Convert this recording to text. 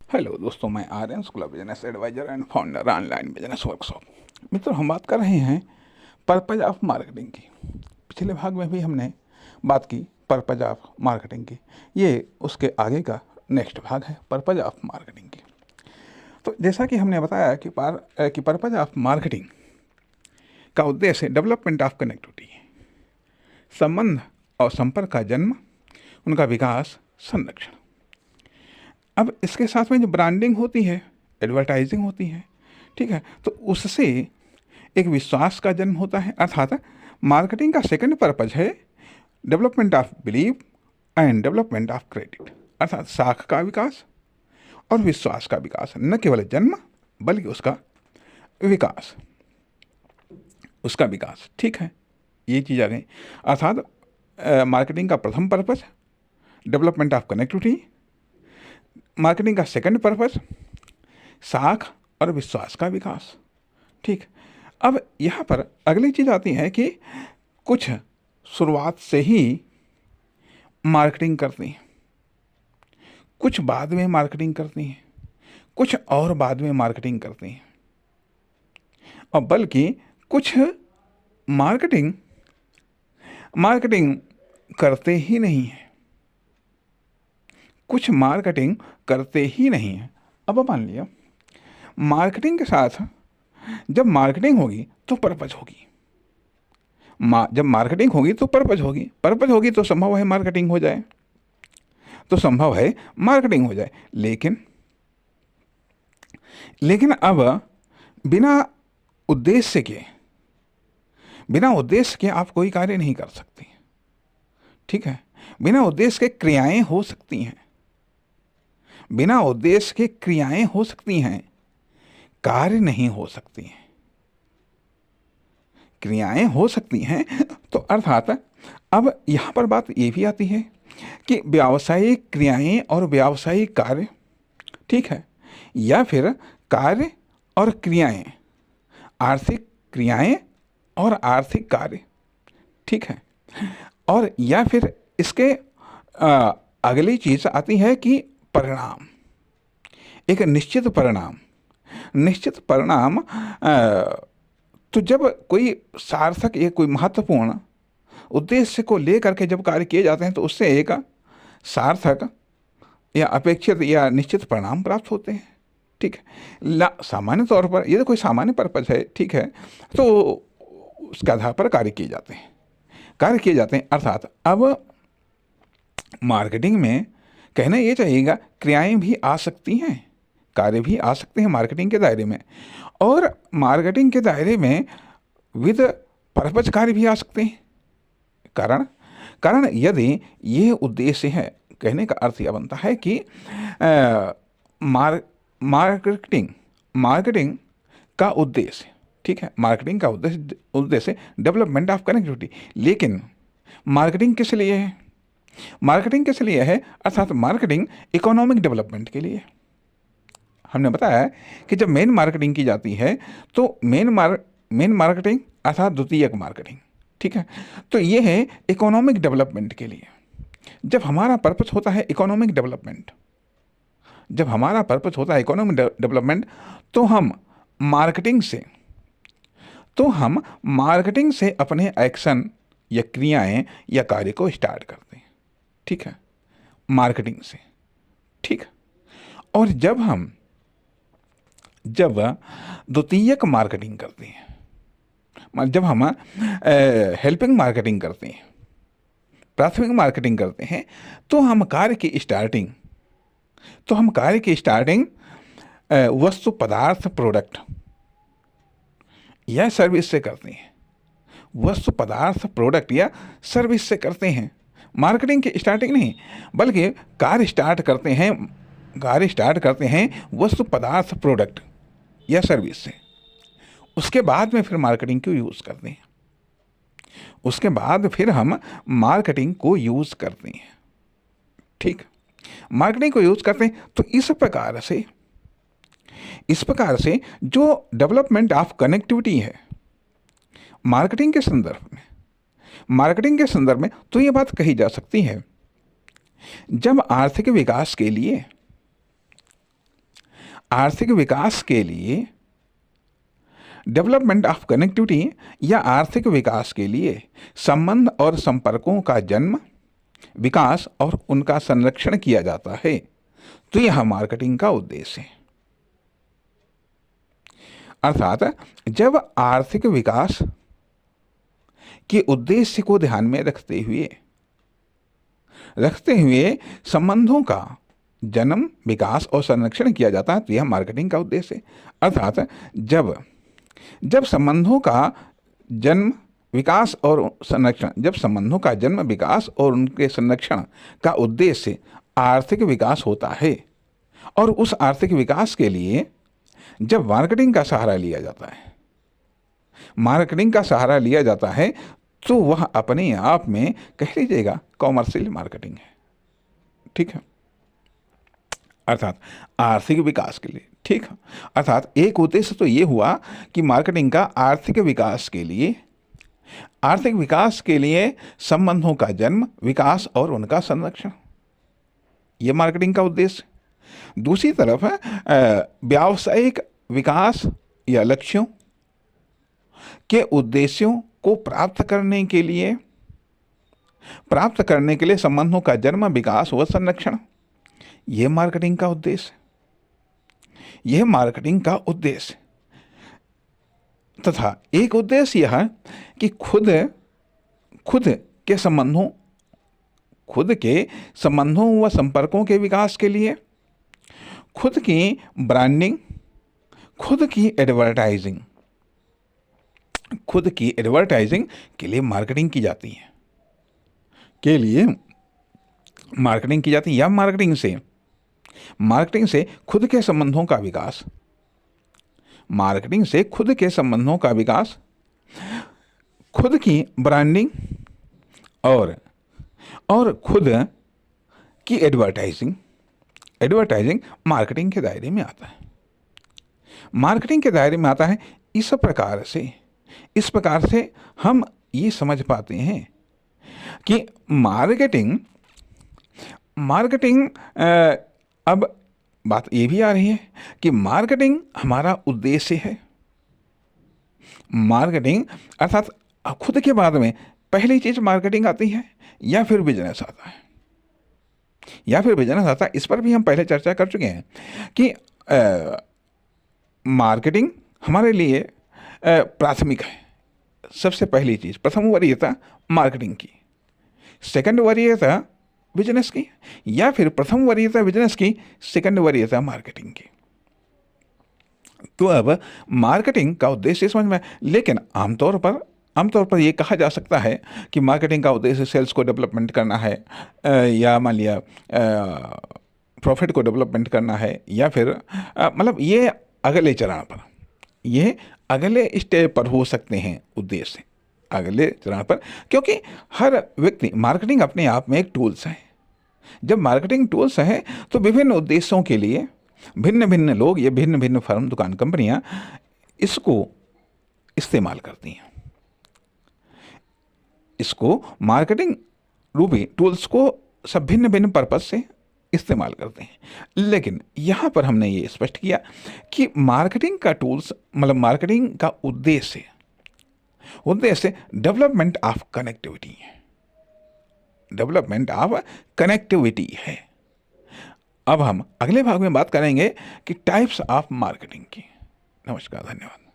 Hello दोस्तों, मैं Aryan Shukla, business adviser and founder online business workshop. मित्रों, हम बात कर रहे हैं पर्पज ऑफ मार्केटिंग की। पिछले भाग में भी हमने बात की पर्पज ऑफ मार्केटिंग की। ये उसके आगे का नेक्स्ट भाग है, पर्पज ऑफ मार्केटिंग की। तो जैसा कि हमने बताया कि पर्पज ऑफ मार्केटिंग का उद्देश्य डेवलपमेंट ऑफ कनेक्टिविटी, संबंध और संपर्क का जन्म, उनका विकास, संरक्षण। अब इसके साथ में जो ब्रांडिंग होती है, एडवर्टाइजिंग होती है, ठीक है, तो उससे एक विश्वास का जन्म होता है। अर्थात मार्केटिंग का सेकंड पर्पज है development of believe and development of credit, अर्थात साख का विकास और विश्वास का विकास, न केवल जन्म बल्कि उसका विकास, ठीक है। ये चीज़ आ गई। अर्थात मार्केटिंग का प्रथम purpose development of connectivity, marketing का सेकंड पर्पज साख और विश्वास का विकास, ठीक। अब यहाँ पर अगली चीज़ आती है कि कुछ शुरुआत से ही मार्केटिंग करती हैं, कुछ बाद में मार्केटिंग करती हैं, कुछ और बाद में मार्केटिंग करती हैं, और बल्कि कुछ मार्केटिंग करते ही नहीं हैं, कुछ मार्केटिंग करते ही नहीं हैं। अब मान लिया मार्केटिंग के साथ जब मार्केटिंग होगी तो पर्पज होगी, जब मार्केटिंग होगी तो पर्पज होगी तो संभव है मार्केटिंग हो जाए, लेकिन अब बिना उद्देश्य के आप कोई कार्य नहीं कर सकते, ठीक है। बिना उद्देश्य के क्रियाएं हो सकती हैं, कार्य नहीं हो सकती हैं। क्रियाएं हो सकती हैं, तो अर्थात अब यहाँ पर बात ये भी आती है कि व्यावसायिक क्रियाएं और व्यावसायिक कार्य, ठीक है, या फिर कार्य और क्रियाएं, आर्थिक क्रियाएं और आर्थिक कार्य, ठीक है, और या फिर इसके अगली चीज आती है कि परिणाम, एक निश्चित परिणाम। तो जब कोई सार्थक या कोई महत्वपूर्ण उद्देश्य को लेकर के जब कार्य किए जाते हैं तो उससे एक सार्थक या अपेक्षित या निश्चित परिणाम प्राप्त होते हैं, ठीक है। सामान्य तौर पर यदि कोई सामान्य पर्पज है, ठीक है, तो उसके आधार पर कार्य किए जाते हैं। अर्थात अब मार्केटिंग में कहना ये चाहिएगा क्रियाएं भी आ सकती हैं, कार्य भी आ सकते हैं मार्केटिंग के दायरे में, और मार्केटिंग के दायरे में विद पर्पज कार्य भी आ सकते हैं। कारण यदि ये उद्देश्य है, कहने का अर्थ यह बनता है कि मार्केटिंग का उद्देश्य, ठीक है, मार्केटिंग का उद्देश्य डेवलपमेंट ऑफ कनेक्टिविटी, लेकिन मार्केटिंग किस लिए है? अर्थात मार्केटिंग इकोनॉमिक डेवलपमेंट के लिए। हमने बताया कि जब मेन मार्केटिंग की जाती है तो मेन मार्केटिंग अर्थात द्वितीयक मार्केटिंग, ठीक है, तो ये है इकोनॉमिक डेवलपमेंट के लिए। जब हमारा पर्पस होता है इकोनॉमिक डेवलपमेंट, तो हम मार्केटिंग से अपने एक्शन या क्रियाएं या कार्य को स्टार्ट करते हैं, ठीक है, मार्केटिंग से, ठीक। और जब द्वितीयक मार्केटिंग करते हैं, जब हम हेल्पिंग मार्केटिंग करते हैं, प्राथमिक मार्केटिंग करते हैं, तो हम कार्य की स्टार्टिंग वस्तु पदार्थ प्रोडक्ट या सर्विस से करते हैं, मार्केटिंग की स्टार्टिंग नहीं, बल्कि कार्य स्टार्ट करते हैं वस्तु पदार्थ प्रोडक्ट या सर्विस से। उसके बाद में फिर मार्केटिंग को यूज़ करते हैं, ठीक। मार्केटिंग को यूज़ करते हैं। तो इस प्रकार से जो डेवलपमेंट ऑफ कनेक्टिविटी है मार्केटिंग के संदर्भ में तो ये बात कही जा सकती है, जब आर्थिक विकास के लिए आर्थिक विकास के लिए, डेवलपमेंट ऑफ कनेक्टिविटी या आर्थिक विकास के लिए संबंध और संपर्कों का जन्म, विकास और उनका संरक्षण किया जाता है, तो यह मार्केटिंग का उद्देश्य है। अर्थात जब आर्थिक विकास के उद्देश्य को ध्यान में रखते हुए संबंधों का जन्म, विकास और संरक्षण किया जाता है, तो यह मार्केटिंग का उद्देश्य है। अर्थात जब संबंधों का जन्म, विकास और संरक्षण, जब संबंधों का जन्म, विकास और उनके संरक्षण का उद्देश्य आर्थिक विकास होता है, और उस आर्थिक विकास के लिए जब मार्केटिंग का सहारा लिया जाता है, तो वह अपने आप में कह लीजिएगा कॉमर्शियल मार्केटिंग है। ठीक है, अर्थात आर्थिक विकास के लिए। ठीक है, अर्थात एक उद्देश्य तो ये हुआ कि मार्केटिंग का आर्थिक विकास के लिए संबंधों का जन्म, विकास और उनका संरक्षण, ये मार्केटिंग का उद्देश्य। दूसरी तरफ व्यावसायिक विकास या लक्ष्यों के उद्देश्यों को प्राप्त करने के लिए संबंधों का जन्म, विकास व संरक्षण, यह मार्केटिंग का उद्देश्य। तथा एक उद्देश्य यह है कि खुद के संबंधों व संपर्कों के विकास के लिए खुद की ब्रांडिंग, खुद की एडवर्टाइजिंग के लिए मार्केटिंग की जाती है, या मार्केटिंग से खुद के संबंधों का विकास, खुद की ब्रांडिंग और खुद की एडवर्टाइजिंग मार्केटिंग के दायरे में आता है। इस प्रकार से हम ये समझ पाते हैं कि मार्केटिंग अब बात ये भी आ रही है कि मार्केटिंग हमारा उद्देश्य है। मार्केटिंग अर्थात खुद के बाद में पहली चीज मार्केटिंग आती है या फिर बिजनेस आता है, इस पर भी हम पहले चर्चा कर चुके हैं कि मार्केटिंग हमारे लिए प्राथमिक है। सबसे पहली चीज, प्रथम वरीयता मार्केटिंग की, सेकंड वरीयता बिजनेस की, या फिर प्रथम वरीयता बिजनेस की, सेकंड वरीयता मार्केटिंग की। तो अब मार्केटिंग का उद्देश्य समझ में, लेकिन आमतौर पर ये कहा जा सकता है कि मार्केटिंग का उद्देश्य सेल्स को डेवलपमेंट करना है, या मान लिया प्रॉफिट को डेवलपमेंट करना है, या फिर मतलब ये अगले स्टेज पर हो सकते हैं उद्देश्य, अगले चरण पर, क्योंकि हर व्यक्ति, मार्केटिंग अपने आप में एक टूल्स है। जब मार्केटिंग टूल्स है तो विभिन्न उद्देश्यों के लिए भिन्न भिन्न लोग या भिन्न भिन्न फर्म, दुकान, कंपनियां इसको इस्तेमाल करती हैं। इसको मार्केटिंग रूपी टूल्स को सब भिन्न भिन्न पर्पज से इस्तेमाल करते हैं। लेकिन यहाँ पर हमने ये स्पष्ट किया कि मार्केटिंग का टूल्स, मतलब मार्केटिंग का उद्देश्य डेवलपमेंट ऑफ कनेक्टिविटी है। अब हम अगले भाग में बात करेंगे कि टाइप्स ऑफ मार्केटिंग की। नमस्कार, धन्यवाद।